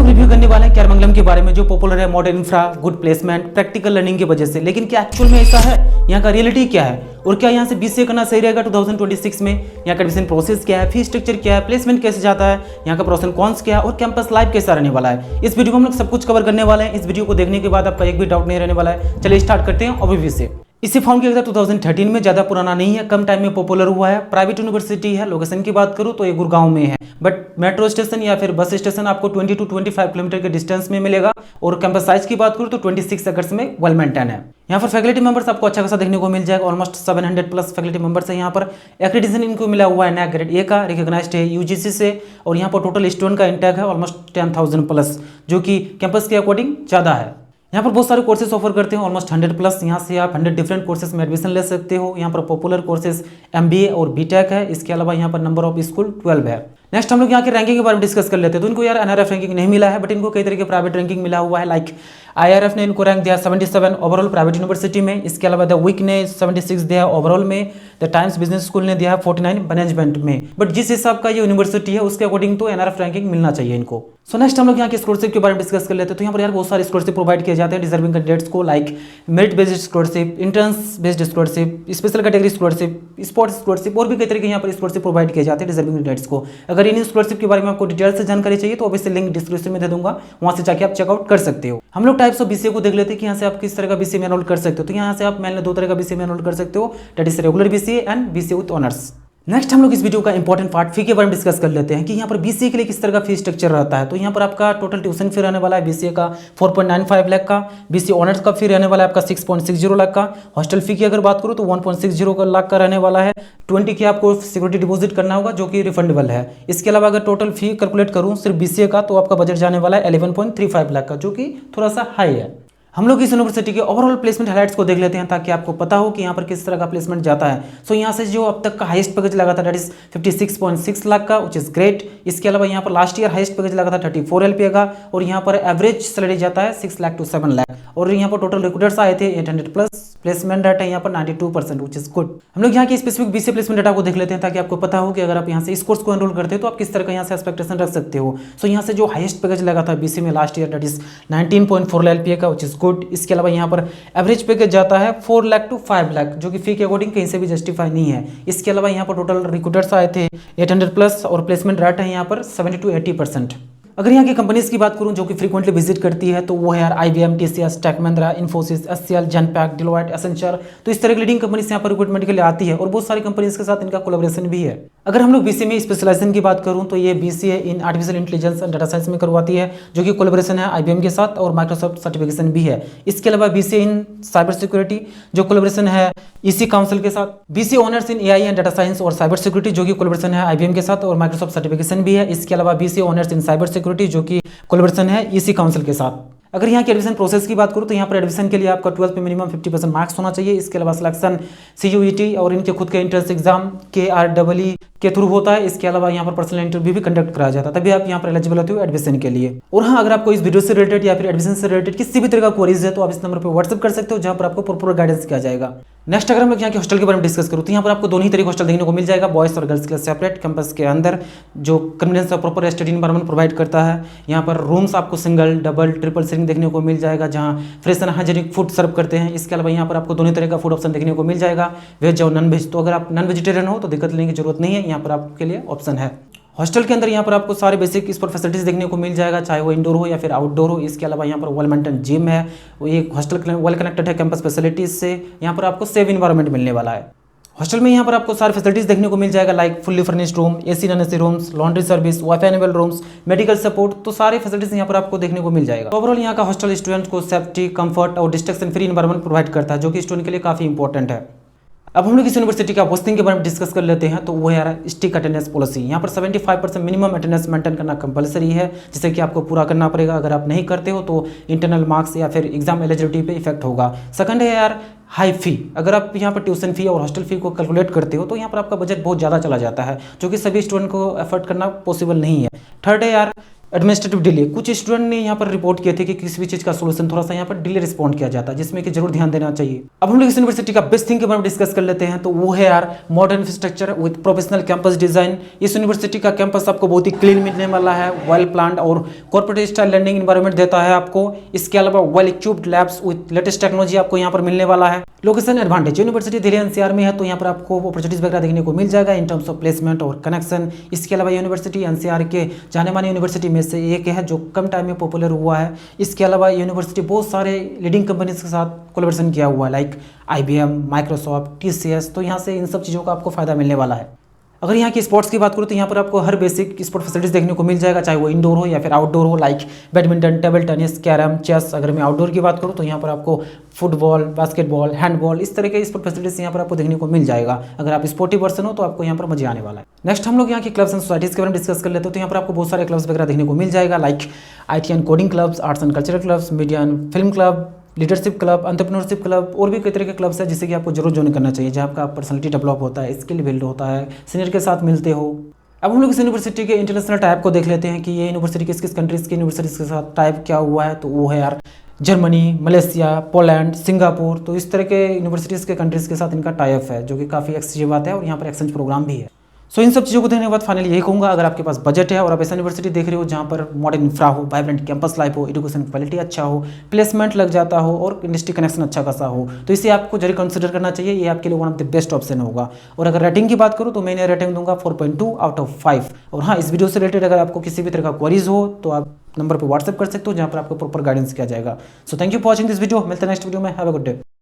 लोग रिव्यू करने वाले हैं कैरमंगलम के बारे में, जो पॉपुलर है modern infra, good placement, practical learning की वजह से। लेकिन क्या एक्चुअल में ऐसा है? यहाँ का रियलिटी क्या है और क्या यहाँ से बीसीए करना सही रहेगा 2026 में? यहाँ का एडमिशन प्रोसेस क्या है, फीस स्ट्रक्चर क्या है, प्लेसमेंट कैसे जाता है, यहाँ का प्रोस एंड कॉन्स क्या है और कैंपस लाइफ कैसा रहने वाला है। इस वीडियो में हम लोग सब कुछ कवर करने वाले हैं। इस वीडियो को देखने के बाद आपका एक भी डाउट नहीं रहने वाला है। चलिए स्टार्ट करते हैं ओवरव्यू से। इसे फाउंड किया गया 2013 में, ज़्यादा पुराना नहीं है, कम टाइम में पॉपुलर हुआ है। प्राइवेट यूनिवर्सिटी है। लोकेशन की बात करूँ तो ये गुड़गांव में है, बट मेट्रो स्टेशन या फिर बस स्टेशन आपको 20 to 25 किलोमीटर के डिस्टेंस में मिलेगा। और कैंपस साइज की बात करूँ तो 26 एकर्स में वेल मेंटेन है। यहाँ पर फैकल्टी मेंबर्स आपको अच्छा खासा देखने को मिल जाएगा। ऑलमोस्ट 700 प्लस फैकल्टी मेंबर्स है। यहाँ पर एक्रेडिटेशन इनको मिला हुआ है, नैक ग्रेड ए का, रिकॉग्नाइज्ड है यूजीसी से। और यहाँ पर टोटल स्टूडेंट का इंटेक है ऑलमोस्ट 10,000 प्लस, जो कि कैंपस के अकॉर्डिंग ज़्यादा है। यहाँ पर बहुत सारे कोर्सेज ऑफर करते हैं, ऑलमोस्ट 100 प्लस। यहाँ से आप 100 डिफरेंट कोर्सेज में एडमिशन ले सकते हो। यहाँ पर पॉपुलर कोर्सेज एमबीए और बीटेक है। इसके अलावा यहाँ पर नंबर ऑफ स्कूल 12 है। नेक्स्ट हम लोग यहाँ की रैंकिंग के बारे में डिस्कस कर लेते हैं। तो इनको यार एनआरएफ रैंकिंग नहीं मिला है, बट इनको कई तरह के प्राइवेट रैंकिंग मिला हुआ है। लाइक आईआरएफ ने इनको रैंक दिया 77 ओवरऑल प्राइवेट यूनिवर्सिटी में। इसके अलावा द वीक ने 76 दिया ओवरऑल में। द टाइम्स बिजनेस स्कूल ने दिया है 49 मैनेजमेंट में। बट जिस हिसाब का ये यूनिवर्सिटी है उसके अकॉर्डिंग तो एनआरएफ रैंकिंग मिलना चाहिए इनको। सो नेक्स्ट हम लोग यहाँ के स्कॉलरशिप के बारे में डिस्कस कर लेते हैं। तो यहाँ पर यार बहुत सारे स्कॉलरशिप प्रोवाइड किए जाते हैं डिजर्विंग कैंडिडेट्स को, like merit based scholarship, entrance based scholarship, special category scholarship, sports scholarship और भी कई तरह के यहाँ पर स्कॉलरशिप प्रोवाइड किए जाते हैं डिजर्विंग कैंडिडेट्स को। अगर इन स्कॉलरशिप के बारे में आपको डिटेल से जानकारी चाहिए तो ऑब्वियसली लिंक डिस्क्रिप्शन में दे दूंगा, वहां से जाके आप चेकआउट कर सकते हो। हम लोग टाइप्स ऑफ बीसीए को देख लेते हैं कि यहाँ से आप किस तरह का बीसीए में एनरोल कर सकते हो। तो यहाँ से आप मैंने 2 तरह का बीसीए में एनरोल कर सकते हो, that is regular BCA and BCA with honours. Next हम लोग इस वीडियो का इंपॉर्टेंट पार्ट फी के बारे में डिस्कस कर लेते हैं कि यहाँ पर बीसीए के लिए किस तरह का फी स्ट्रक्चर रहता है। तो यहाँ पर आपका टोटल ट्यूशन फी रहने वाला है बीसीए का 4.95 लाख का। बीसीए ऑनर्स का फी रहने वाला है आपका 6.60 लाख का। हॉस्टल फी की अगर बात करूँ तो 1.60 लाख का रहने वाला है। 20 की आपको सिक्योरिटी डिपॉजिट करना होगा जो कि रिफंडेबल है। इसके अलावा अगर टोटल फी कैलकुलेट करूँ सिर्फ बीसीए का तो आपका बजट जाने वाला है 11.35 लाख का, जो कि थोड़ा सा हाई है। हम लोग इस यूनिवर्सिटी के ओवरऑल प्लेसमेंट हाइलाइट्स को देख लेते हैं ताकि आपको पता हो कि यहाँ पर किस तरह का प्लेसमेंट जाता है। सो यहाँ से जो अब तक का हाईएस्ट पैकेज लगा था दैट इज 56.6 लाख का, विच इज ग्रेट। इसके अलावा यहाँ पर लास्ट ईयर हाईएस्ट पैकेज लगा था 34 LPA का। और यहाँ पर एवरेज सैलरी जाता है 6 लाख to 7 लाख। और यहाँ पर टोटल रिक्रूटर्स आए थे 800 प्लस। प्लेसमेंट डाटा यहाँ पर 92%, विच इज गुड। हम लोग यहाँ की स्पेसिफिक बीसीए प्लेसमेंट डाटा को देख लेते हैं ताकि आपको पता हो कि अगर आप यहाँ से इस कोर्स को एनरोल करते हो तो आप किस तरह का यहाँ से एक्सपेक्टेशन रख सकते हो। सो यहाँ से जो हाईएस्ट पैकेज लगा था बीसीए में last year that is 19.4 LPA का, विच इज गुड। इसके अलावा यहाँ पर एवरेज पैकेज जाता है 4 लाख to 5 लाख, जो कि फी के अकॉर्डिंग कहीं से भी जस्टिफाई नहीं है। इसके अलावा यहाँ पर टोटल रिक्रूटर्स आए थे 800 प्लस और प्लेसमेंट रेट है यहाँ पर 70 to 80%। अगर यहाँ की कंपनीज की बात करूँ जो कि फ्रीक्वेंटली विजिट करती है तो वो है यार IBM, TCS, tech Mahindra, Infosys, HCL, Genpact, Deloitte, Accenture. तो इस तरह की लीडिंग कंपनीज यहाँ पर रिक्रूटमेंट के लिए आती है और बहुत सारी कंपनीज के साथ इनका कोलैबोरेशन भी है। अगर हम लोग बीसीए में स्पेशलाइजेशन की बात करूँ तो ये BCA in artificial intelligence and data science में करवाती है, जो कि कोलैबोरेशन है IBM के साथ और माइक्रोसॉफ्ट सर्टिफिकेशन भी है। इसके अलावा बीसीए इन साइबर सिक्योरिटी जो कोलैबोरेशन है इसी काउंसिल के साथ। BCA honours in AI and data science और साइबर सिक्योरिटी जो कि कोलैबोरेशन है IBM के साथ और माइक्रोसॉफ्ट सर्टिफिकेशन भी है। इसके अलावा BCA honours in cyber security जो कि कोलैबोरेशन है इसी काउंसिल के साथ। अगर यहाँ के एडमिशन प्रोसेस की बात करूँ तो यहाँ पर एडमिशन के लिए आपका 12th में मिनिमम 50% मार्क्स होना चाहिए। इसके अलावा सिलेक्शन CUET और इनके खुद के एंट्रेंस एग्जाम KREE के थ्रू होता है। इसके अलावा यहाँ पर पर्सनल इंटरव्यू भी कंडक्ट कराया जाता है, तभी आप यहाँ पर एलिजिबल होते हो एडमिशन के लिए। और हाँ, अगर आपको इस वीडियो से रिलेटेड या फिर एडमिशन से रिलेटेड किसी भी तरह का क्वेरीज है तो आप इस नंबर पर व्हाट्सएप कर सकते हो, जहाँ पर आपको प्रॉपर गाइडेंस किया जाएगा। नेक्स्ट अगर हम लोग यहाँ के हॉस्टल के बारे में डिस्कस करूँ तो यहाँ पर आपको दोनों ही तरह के हॉस्टल देखने को मिल जाएगा, बॉयज और गर्ल्स के लिए सेपरेट। कैंपस के अंदर जो कन्वीनियंस और प्रॉपर स्टडी एनवायरनमेंट प्रोवाइड करता है। यहाँ पर रूम्स आपको सिंगल, डबल, ट्रिपल सीटिंग देखने को मिल जाएगा, जहाँ फ्रेश एंड हाइजीनिक फूड सर्व करते हैं। इसके अलावा यहाँ पर आपको दोनों तरह का फूड ऑप्शन देखने को मिल जाएगा, वेज और नॉन वेज। तो अगर आप नॉन वेजिटेरियन हो तो दिक्कत लेने की जरूरत नहीं है, यहाँ पर आपके लिए ऑप्शन है। हॉस्टल के अंदर यहाँ पर आपको सारे बेसिक इस पर फैसिलिटीज देखने को मिल जाएगा, चाहे वो इंडोर हो या फिर आउटडोर हो। इसके अलावा यहाँ पर वेल मेंटेन जिम है, वो ये हॉस्टल वेल कनेक्टेड है कैंपस फैसिलिटीज से। यहाँ पर आपको सेफ इन्वायरमेंट मिलने वाला है। हॉस्टल में यहाँ पर आपको सारी फैसिलिटीज देखने को मिल जाएगा, like fully furnished room, AC non AC rooms, laundry service, wifi enable rooms, medical support. तो सारे फैसिलिटीज यहाँ पर आपको देखने को मिल जाएगा। ओवरऑल यहाँ का हॉस्टल स्टूडेंट्स को सेफ्टी, कंफर्ट और डिस्ट्रैक्शन फ्री इन्वायरमेंट प्रोवाइड करता है, जो कि स्टूडेंट के लिए काफी इंपॉर्टेंट है। अब हम लोग इस यूनिवर्सिटी का पोस्टिंग के बारे में डिस्कस कर लेते हैं। तो वो है यार स्ट्रिक्ट अटेंडेंस पॉलिसी। यहाँ पर 75% मिनिमम अटेंडेंस मेंटेन करना कंपलसरी है, जिसे कि आपको पूरा करना पड़ेगा। अगर आप नहीं करते हो तो इंटरनल मार्क्स या फिर एग्जाम एलिजिबिलिटी पे इफेक्ट होगा। सेकंड है यार हाई फी। अगर आप यहाँ पर ट्यूशन फी और हॉस्टल फी को कैलकुलेट करते हो तो यहाँ पर आपका बजट बहुत ज़्यादा चला जाता है, जो कि सभी स्टूडेंट को एफर्ट करना पॉसिबल नहीं है। थर्ड है यार एडमिनिस्ट्रेटिव डिले, कुछ स्टूडेंट ने यहाँ पर रिपोर्ट किए थे कि किसी भी चीज़ का सोल्यूशन थोड़ा सा यहाँ पर डिले रिस्पॉन्ड किया जाता है, जिसमें कि जरूर ध्यान देना चाहिए। अब हम लोग इस यूनिवर्सिटी का बेस्ट थिंग के बारे में डिस्कस कर लेते हैं, तो वो है यार modern infrastructure with professional campus design. इस यूनिवर्सिटी का कैंपस आपको बहुत ही क्लीन मिलने वाला है, वेल प्लान्ड और कॉर्पोरेट स्टाइल लर्निंग एनवायरनमेंट देता है आपको। इसके अलावा well equipped labs with latest technology आपको यहाँ पर मिलने वाला है। Location advantage, university Delhi NCR में है, तो यहाँ पर आपको अपॉर्चुनिटीज वगैरह देखने को मिल जाएगा इन टर्म्स ऑफ प्लेसमेंट और कनेक्शन। इसके अलावा यूनिवर्सिटी एनसीआर के जाने माने यूनिवर्सिटी में से एक है जो कम टाइम में पॉपुलर हुआ है। इसके अलावा यूनिवर्सिटी बहुत सारे लीडिंग कंपनीज के साथ कोलैबोरेशन किया हुआ है, लाइक IBM, माइक्रोसॉफ्ट, TCS, तो यहाँ से इन सब चीज़ों का आपको फायदा मिलने वाला है। अगर यहाँ की स्पोर्ट्स की बात करूँ तो यहाँ पर आपको हर बेसिक स्पोर्ट फैसिलिटीज देखने को मिल जाएगा, चाहे वो इंडोर हो या फिर आउटडोर हो, like badminton, table tennis, carrom, chess. अगर मैं आउटडोर की बात करूँ तो यहाँ पर आपको फुटबॉल, बास्केटबॉल, हैंडबॉल, इस तरह के स्पोर्ट फैसिलिटीज यहाँ पर आपको देखने को मिल जाएगा। अगर आप स्पोर्टिव पर्सन हो तो आपको यहाँ पर मजे आने वाला है। नेक्स्ट हम लोग यहाँ की क्लब्स एंड सोसाइटीज़ के बारे में डिस्कस कर लेते हैं, तो यहाँ पर आपको बहुत सारे क्लब्स वगैरह देखने को मिल जाएगा, like IT and coding clubs, arts and cultural clubs, media and film club, leadership club, entrepreneurship club और भी कई तरह के क्लब्स हैं जिसे कि आपको जरूर ज्वाइन करना चाहिए, जहाँ आपका पर्सनैलिटी डेवलप होता है, स्किल बिल्ड होता है, सीनियर के साथ मिलते हो। अब हम लोग इस यूनिवर्सिटी के इंटरनेशनल टाइप को देख लेते हैं कि ये यूनिवर्सिटी किस किस कंट्रीज़ की यूनिवर्सिटीज़ के साथ टाइप क्या हुआ है, तो वो है यार जर्मनी, मलेशिया, पोलैंड, सिंगापुर। तो इस तरह के यूनिवर्सिटीज़ के कंट्रीज़ के साथ इनका टाइप है, जो कि काफ़ी एक्सचेंज बात है और यहाँ पर एक्सचेंज प्रोग्राम भी है। सो इन सब चीज़ों को देखने के बाद फाइनली यही कहूँगा, अगर आपके पास बजट है और आप ऐसा यूनिवर्सिटी देख रहे हो जहाँ पर मॉडर्न इंफ्रा हो, वाइब्रेंट कैंपस लाइफ हो, एजुकेशन क्वालिटी अच्छा हो, प्लेसमेंट लग जाता हो और इंडस्ट्री कनेक्शन अच्छा खासा हो, तो इसे आपको जरूर कंसिडर करना चाहिए। ये आपके लिए one of the best option होगा। और अगर रेटिंग की बात करूँ तो मैं रेटिंग दूंगा 4.2 आउट ऑफ 5। और हाँ, इस वीडियो से रिलेटेड अगर आपको किसी भी तरह का क्वेरीज हो तो आप नंबर पर व्हाट्सएप कर सकते हो, जहाँ पर आपको प्रॉपर गाइडेंस किया जाएगा। So thank you for watching this video. मिलते हैं नेक्स्ट वीडियो में। Have a good day.